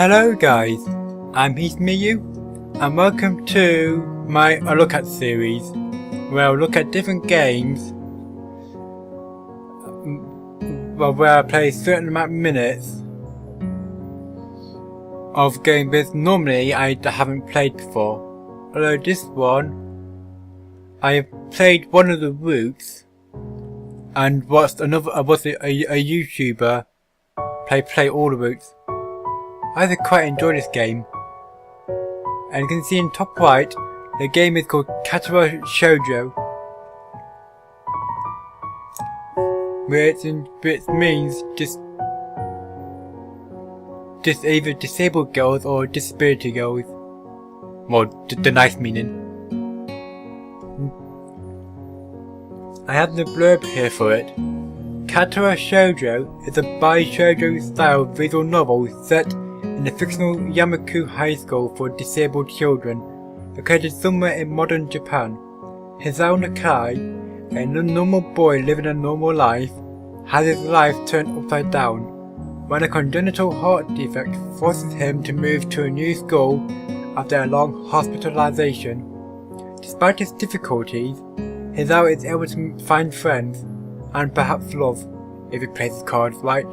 Hello guys, I'm Hesmiyu and welcome to my A Look At series, where I'll look at different games where I play a certain amount of minutes of games that normally I haven't played before. Although this one, I have played one of the routes and watched a YouTuber play all the routes. I quite enjoy this game, and you can see in top right, the game is called Katawa Shoujo, which means just either disabled girls or disability girls. Well, the nice meaning. I have the blurb here for it. Katawa Shoujo is a bishoujo-style visual novel set in the fictional Yamaku High School for disabled children, located somewhere in modern Japan. Hisao Nakai, a normal boy living a normal life, has his life turned upside down when a congenital heart defect forces him to move to a new school after a long hospitalisation. Despite his difficulties, Hisao is able to find friends and perhaps love, if he plays his cards right.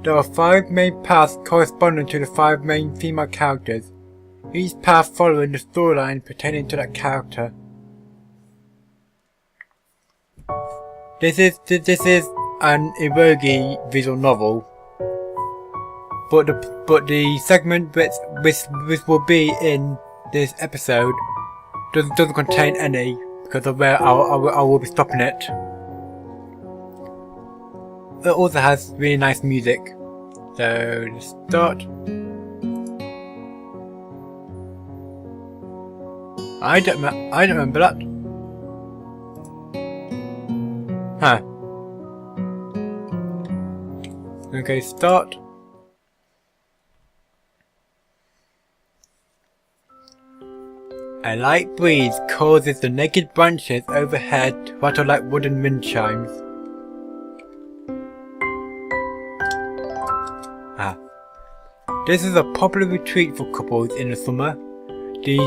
There are 5 main paths corresponding to the 5 main female characters, each path following the storyline pertaining to that character. This is an eroge visual novel, but the segment which will be in this episode doesn't contain any, because of where I will be stopping it. It also has really nice music. So let's start. I don't remember that. Huh. Okay, start. A light breeze causes the naked branches overhead to rattle like wooden wind chimes. This is a popular retreat for couples in the summer. The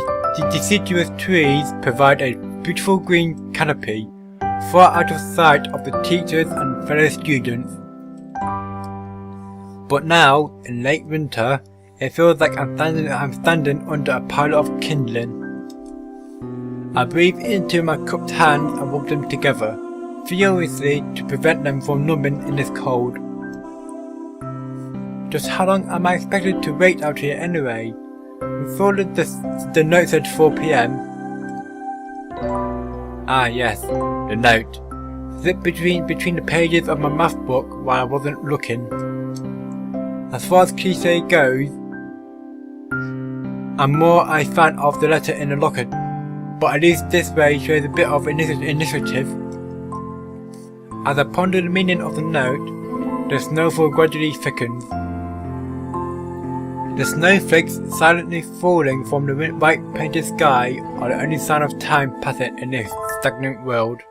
deciduous trees provide a beautiful green canopy, far out of sight of the teachers and fellow students. But now, in late winter, it feels like I'm standing under a pile of kindling. I breathe into my cupped hands and rub them together, furiously to prevent them from numbing in this cold. Just how long am I expected to wait out here anyway? We saw that the note said 4 PM. Ah yes, the note. Slipped between the pages of my math book while I wasn't looking. As far as cliché goes, I'm more a fan of the letter in the locker, but at least this way shows a bit of initiative. As I ponder the meaning of the note, the snowfall gradually thickens. The snowflakes silently falling from the white painted sky are the only sign of time passing in this stagnant world.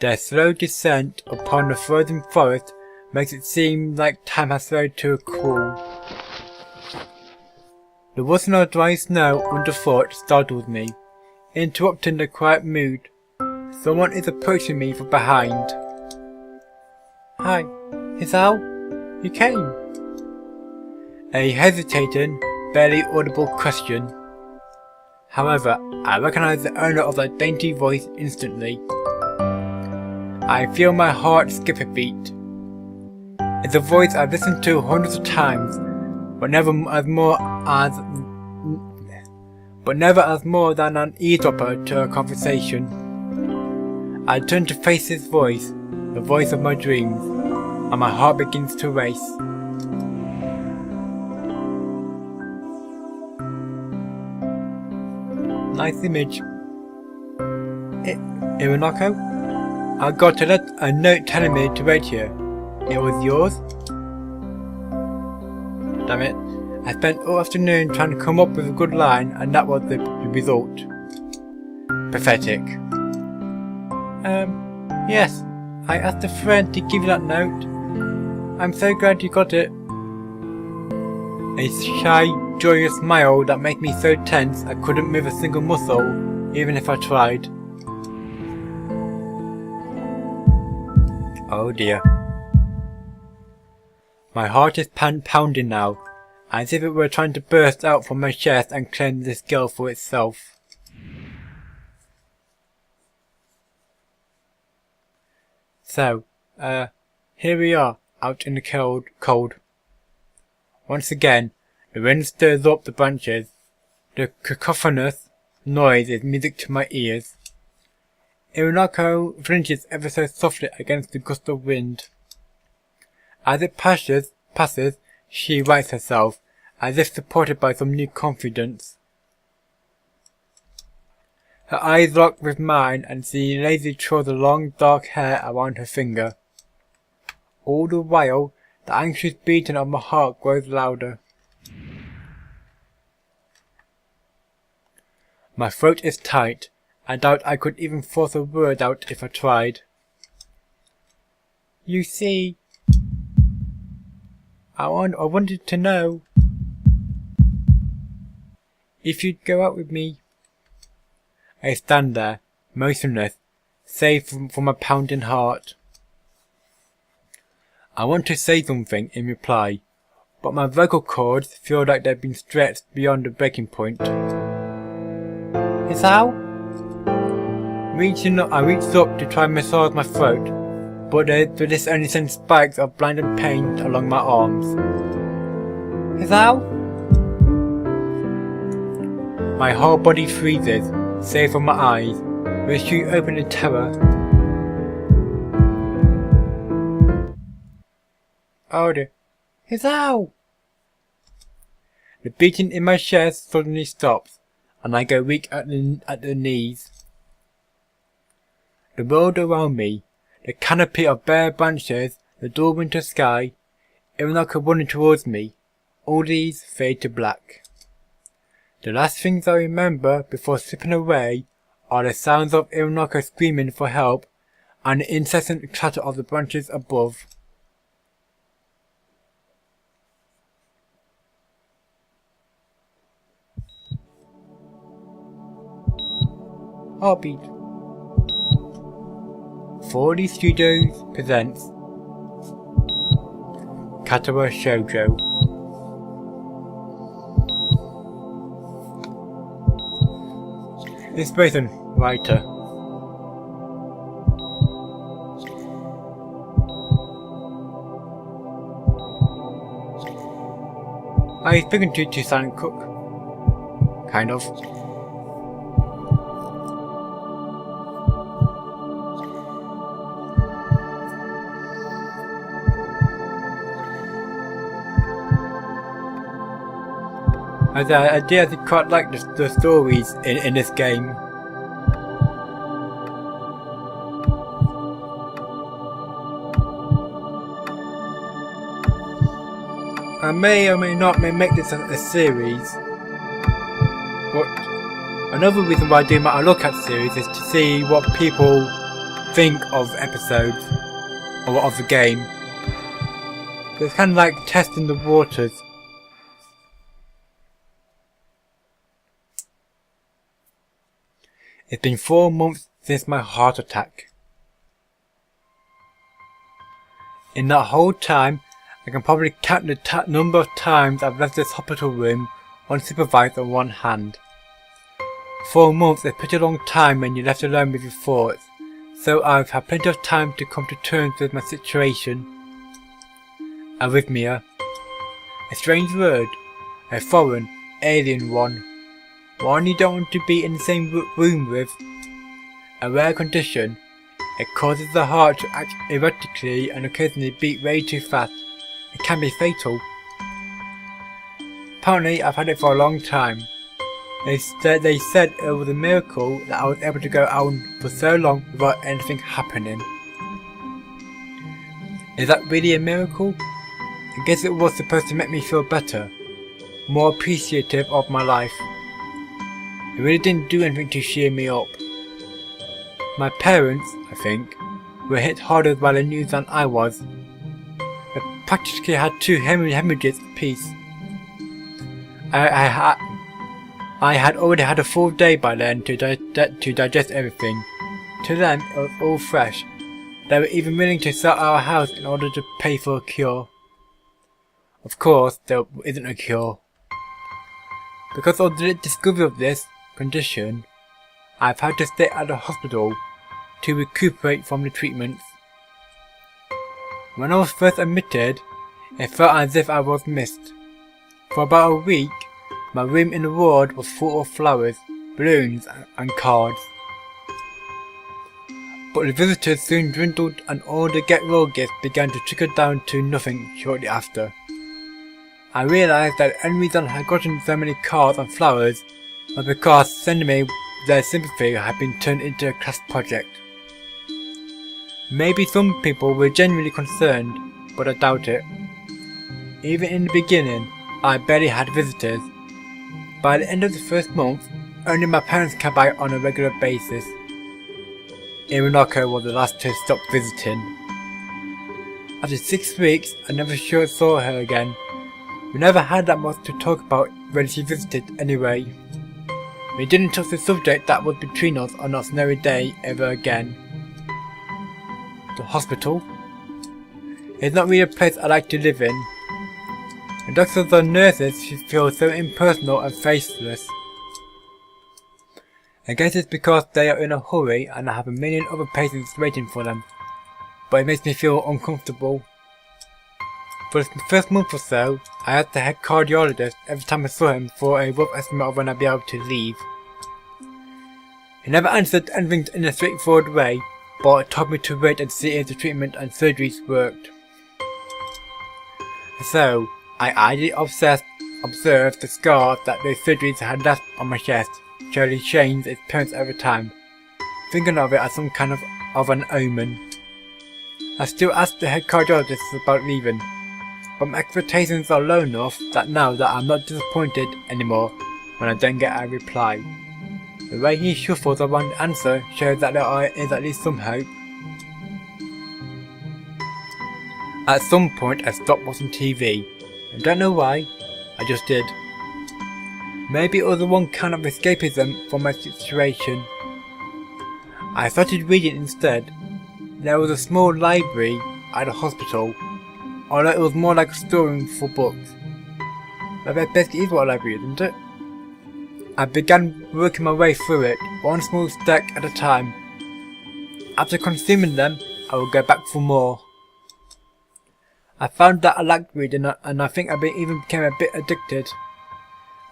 Their slow descent upon the frozen forest makes it seem like time has slowed to a crawl. The rustling of dry snow underfoot startles me, interrupting the quiet mood. Someone is approaching me from behind. Hi, Hisao? You came? A hesitating, barely audible question. However, I recognize the owner of that dainty voice instantly. I feel my heart skip a beat. It's a voice I've listened to hundreds of times, but never as more than an eavesdropper to a conversation. I turn to face his voice, the voice of my dreams, and my heart begins to race. Nice image. Iwanako? I got a note telling me to wait here. It was yours? Damn it. I spent all afternoon trying to come up with a good line, and that was the result. Pathetic. Yes. I asked a friend to give you that note. I'm so glad you got it. A shy, joyous smile that made me so tense I couldn't move a single muscle, even if I tried. Oh dear. My heart is pounding now, as if it were trying to burst out from my chest and claim this girl for itself. So, here we are, out in the cold. Once again, the wind stirs up the branches. The cacophonous noise is music to my ears. Ironako flinches ever so softly against the gust of wind. As it passes, she rights herself, as if supported by some new confidence. Her eyes lock with mine, and she lazily twirls the long dark hair around her finger. All the while, the anxious beating of my heart grows louder. My throat is tight. I doubt I could even force a word out if I tried. You see, I wanted to know if you'd go out with me. I stand there, motionless, save from a pounding heart. I want to say something in reply, but my vocal cords feel like they've been stretched beyond the breaking point. Hisao? I reached up to try and massage my throat, but this only sends spikes of blinding pain along my arms. Hisao? My whole body freezes, save for my eyes, which shoot open in terror. Oh dear. Hisao! The beating in my chest suddenly stops, and I go weak at the knees. The world around me, the canopy of bare branches, the dull winter sky, Ironaka running towards me, all these fade to black. The last things I remember before slipping away are the sounds of Ironaka screaming for help and the incessant clatter of the branches above. Heartbeat. 4D Studios presents Katawa Shoujo. Inspiration writer. I've spoken to Silent Cook. Kind of. I did quite like the stories in this game. I may or may not make this a series, but another reason why I look at series is to see what people think of episodes or of the game. So it's kind of like testing the waters. It's been 4 months since my heart attack. In that whole time, I can probably count the number of times I've left this hospital room unsupervised on one hand. 4 months is a pretty long time when you're left alone with your thoughts, so I've had plenty of time to come to terms with my situation. Arrhythmia. A strange word, a foreign, alien one you don't want to be in the same room with. A rare condition. It causes the heart to act erratically and occasionally beat way too fast. It can be fatal. Apparently I've had it for a long time. They said it was a miracle that I was able to go out for so long without anything happening. Is that really a miracle? I guess it was supposed to make me feel better, more appreciative of my life. It really didn't do anything to cheer me up. My parents, I think, were hit harder by the news than I was. I practically had 2 hemorrhages apiece. I had already had a full day by then to digest everything. To them, it was all fresh. They were even willing to sell our house in order to pay for a cure. Of course, there isn't a cure. Because of the discovery of this condition, I've had to stay at the hospital to recuperate from the treatments. When I was first admitted, it felt as if I was missed. For about a week, my room in the ward was full of flowers, balloons and cards. But the visitors soon dwindled and all the get-well gifts began to trickle down to nothing shortly after. I realised that the only reason I had gotten so many cards and flowers was because sending me their sympathy had been turned into a class project. Maybe some people were genuinely concerned, but I doubt it. Even in the beginning, I barely had visitors. By the end of the first month, only my parents came by on a regular basis. Irinoko was the last to stop visiting. After 6 weeks, I never saw her again. We never had that much to talk about when she visited anyway. We didn't touch the subject that was between us on that snowy day ever again. The hospital? It's not really a place I like to live in. The doctors and nurses feel so impersonal and faceless. I guess it's because they are in a hurry and I have a million other patients waiting for them, but it makes me feel uncomfortable. For the first month or so, I asked the head cardiologist every time I saw him for a rough estimate of when I'd be able to leave. He never answered anything in a straightforward way, but told me to wait and see if the treatment and surgeries worked. So, I idly observed the scar that the surgeries had left on my chest, slowly changed its appearance over time, thinking of it as some kind of an omen. I still asked the head cardiologist about leaving, but my expectations are low enough that now that I'm not disappointed anymore when I don't get a reply. The way he shuffles around the answer shows that there is at least some hope. At some point I stopped watching TV. I don't know why, I just did. Maybe it was the one kind of escapism from my situation. I started reading instead. There was a small library at the hospital, although it was more like a storeroom for books. But that basically is what a library is, isn't it? I began working my way through it, one small stack at a time. After consuming them, I would go back for more. I found that I liked reading and I think I even became a bit addicted.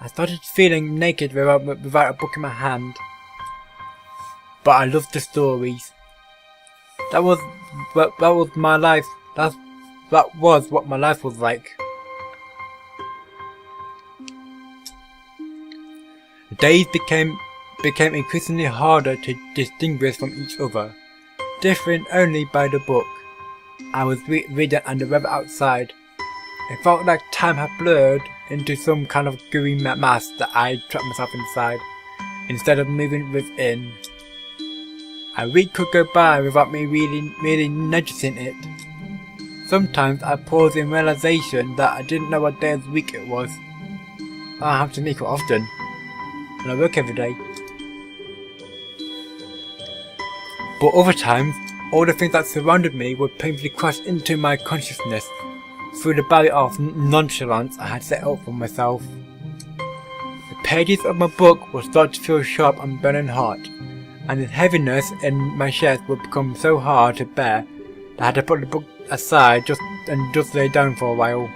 I started feeling naked without a book in my hand. But I loved the stories. That was my life. That was what my life was like. The days became increasingly harder to distinguish from each other, differing only by the book I was reading and the weather outside. It felt like time had blurred into some kind of gooey mass that I trapped myself inside, instead of moving within. A week could go by without me really noticing it. Sometimes I paused in realization that I didn't know what day of the week it was. I have to make it often, and I work every day. But other times, all the things that surrounded me would painfully crash into my consciousness through the barrier of nonchalance I had set up for myself. The pages of my book would start to feel sharp and burning hot, and the heaviness in my chest would become so hard to bear that I had to put the book aside and just lay down for a while,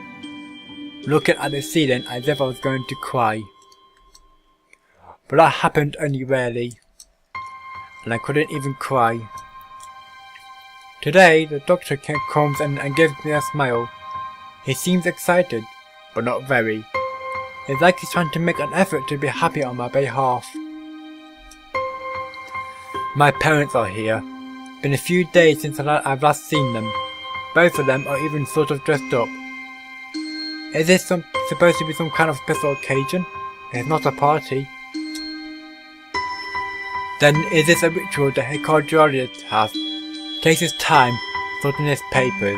looking at the ceiling as if I was going to cry. But that happened only rarely, and I couldn't even cry. Today, the doctor comes and gives me a smile. He seems excited, but not very. It's like he's trying to make an effort to be happy on my behalf. My parents are here. Been a few days since I've last seen them. Both of them are even sort of dressed up. Is this supposed to be some kind of special occasion? It's not a party. Then is this a ritual the head cardiologist has? Takes his time sorting his papers,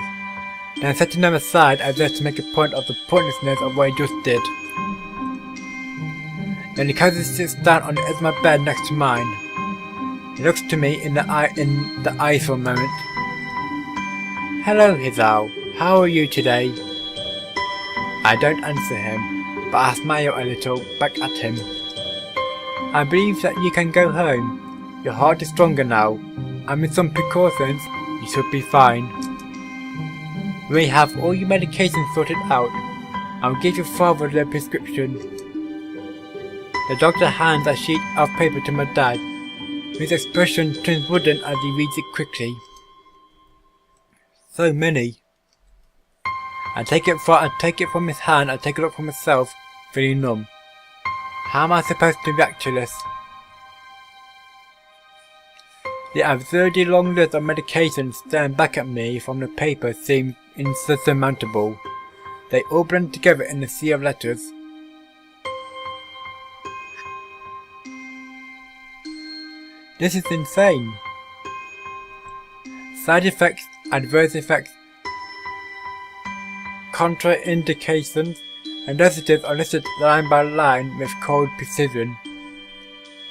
then setting them aside as if to make a point of the pointlessness of what he just did. Then he casually sits down on the edge of my bed next to mine. He looks to me in the eyes for a moment. "Hello, Hisao. How are you today?" I don't answer him, but I smile a little back at him. "I believe that you can go home. Your heart is stronger now, and with some precautions, you should be fine. We have all your medications sorted out. I'll give your father the prescription." The doctor hands a sheet of paper to my dad, whose expression turns wooden as he reads it quickly. So many. I take it from his hand and take a look for myself, feeling numb. How am I supposed to react to this? The absurdly long list of medications staring back at me from the paper seems insurmountable. They all blend together in a sea of letters. This is insane. Side effects, adverse effects, contraindications, and dosages are listed line by line with cold precision.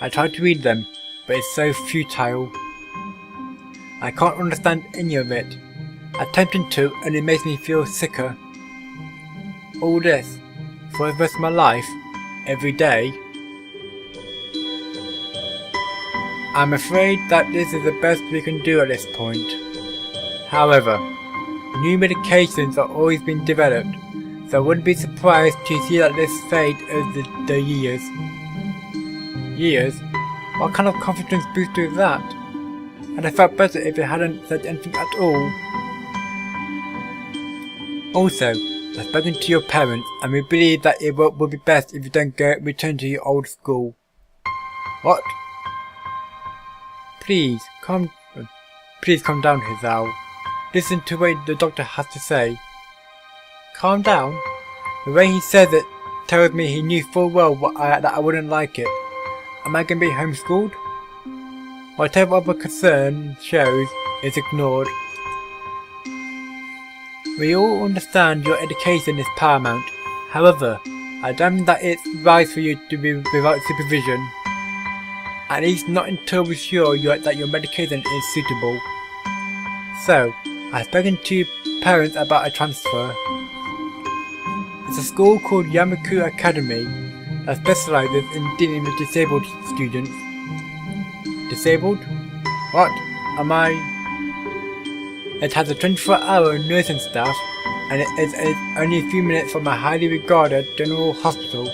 I try to read them, but it's so futile. I can't understand any of it. Attempting to only makes me feel sicker. All this, for the rest of my life, every day. I'm afraid that this is the best we can do at this point. However, new medications are always being developed, so I wouldn't be surprised to see that this fade over the years. Years? What kind of confidence boost is that? And I felt better if it hadn't said anything at all. Also, I've spoken to your parents, and we believe that it will be best if you don't return to your old school. What? Please calm down, Hisao. Listen to what the doctor has to say. Calm down? The way he says it tells me he knew full well that I wouldn't like it. Am I going to be homeschooled? Whatever other concern shows is ignored. We all understand your education is paramount. However, I don't think that it's right for you to be without supervision. At least not until we're sure that your medication is suitable. So, I've spoken to your parents about a transfer. It's a school called Yamaku Academy that specializes in dealing with disabled students. Disabled? What? Am I? It has a 24-hour nursing staff, and it is only a few minutes from a highly regarded general hospital.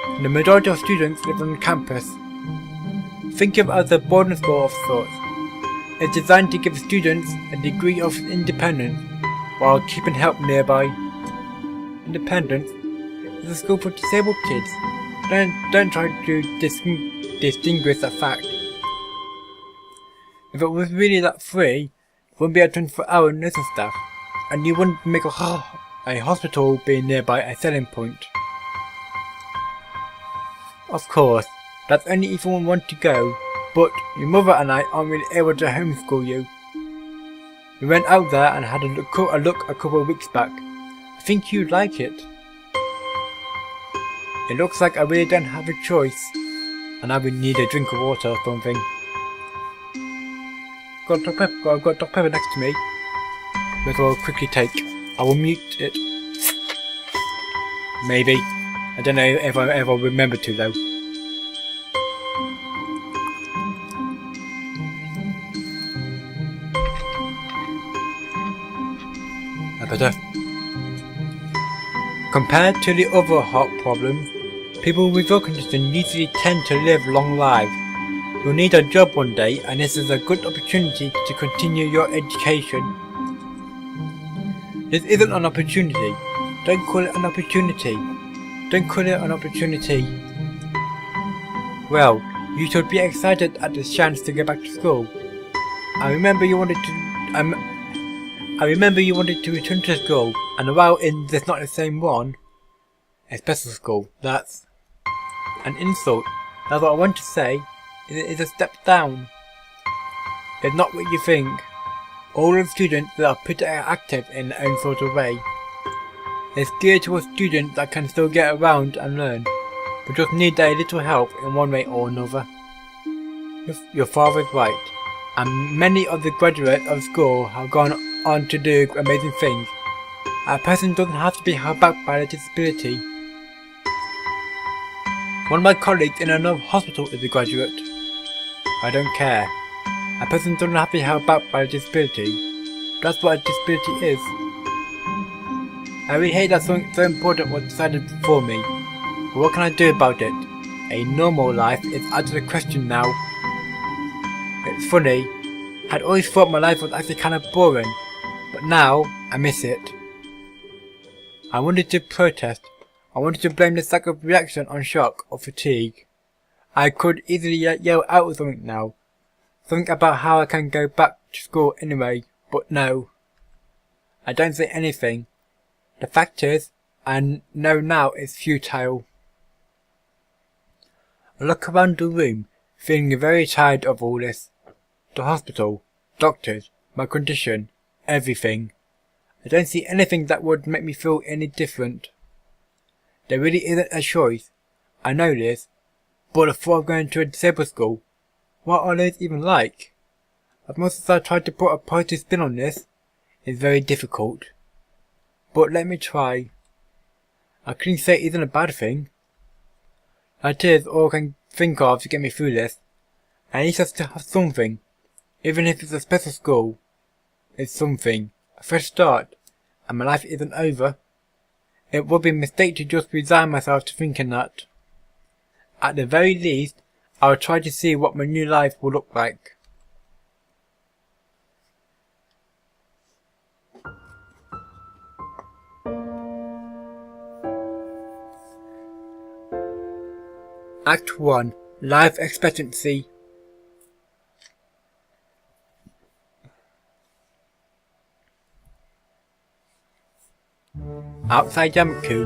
And the majority of students live on campus. Think of it as a boarding school of sorts. It's designed to give students a degree of independence while keeping help nearby. Independence is a school for disabled kids. Don't try to distinguish that fact. If it was really that free, it wouldn't be a 24-hour nursing staff, and you wouldn't make a hospital being nearby a selling point. Of course, that's only if you want to go, but your mother and I aren't really able to homeschool you. We went out there and had a look a couple of weeks back. I think you'd like it. It looks like I really don't have a choice, and I would need a drink of water or something. I've got Dr. Pepper next to me, which I'll quickly take. I will mute it. Maybe. I don't know if I ever remember to though. Better. Compared to the other heart problems, people with your condition usually tend to live long lives. You'll need a job one day, and this is a good opportunity to continue your education. This isn't an opportunity. Don't call it an opportunity. Don't call it an opportunity. Well, you should be excited at the chance to get back to school. I remember you wanted to return to school, and while it's not the same one, a special school, that's an insult. That's what I want to say. It's a step down. It's not what you think. All the students that are pretty active in their own sort of way. It's geared towards students that can still get around and learn, but just need a little help in one way or another. Your father is right, and many of the graduates of school have gone on to do amazing things. A person doesn't have to be held back by a disability. One of my colleagues in another hospital is a graduate. I don't care. A person doesn't have to be held back by a disability. That's what a disability is. I really hate that something so important was decided for me. But what can I do about it? A normal life is out of the question now. It's funny, I'd always thought my life was actually kind of boring, but now I miss it. I wanted to protest. I wanted to blame this lack of reaction on shock or fatigue. I could easily yell out something now. Something about how I can go back to school anyway, but no. I don't say anything. The fact is, I know now it's futile. I look around the room, feeling very tired of all this. The hospital, doctors, my condition, everything. I don't see anything that would make me feel any different. There really isn't a choice. I know this, but the thought of going to a disabled school, what are those even like? As much as I tried to put a positive spin on this, it's very difficult. But let me try. I couldn't say it isn't a bad thing. That is all I can think of to get me through this. At least I still have something. Even if it's a special school, it's something. A fresh start, and my life isn't over. It would be a mistake to just resign myself to thinking that. At the very least, I will try to see what my new life will look like. Act 1. Life Expectancy. Outside Yamaku.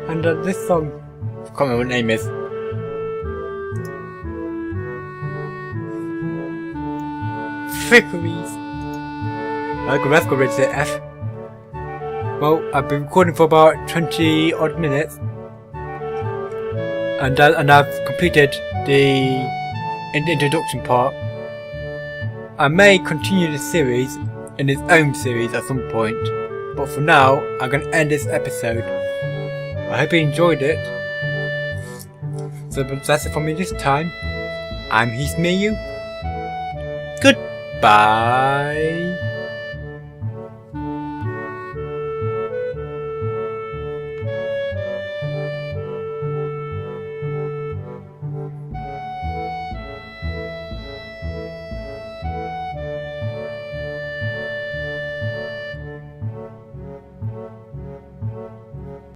And this song, I can't remember what the name is. Fripperies. That's got rid of the F. Well, I've been recording for about 20 odd minutes. And I've completed the introduction part. I may continue the series in its own series at some point, but for now, I'm going to end this episode. I hope you enjoyed it. So that's it for me this time. I'm Hesmiyu. Goodbye.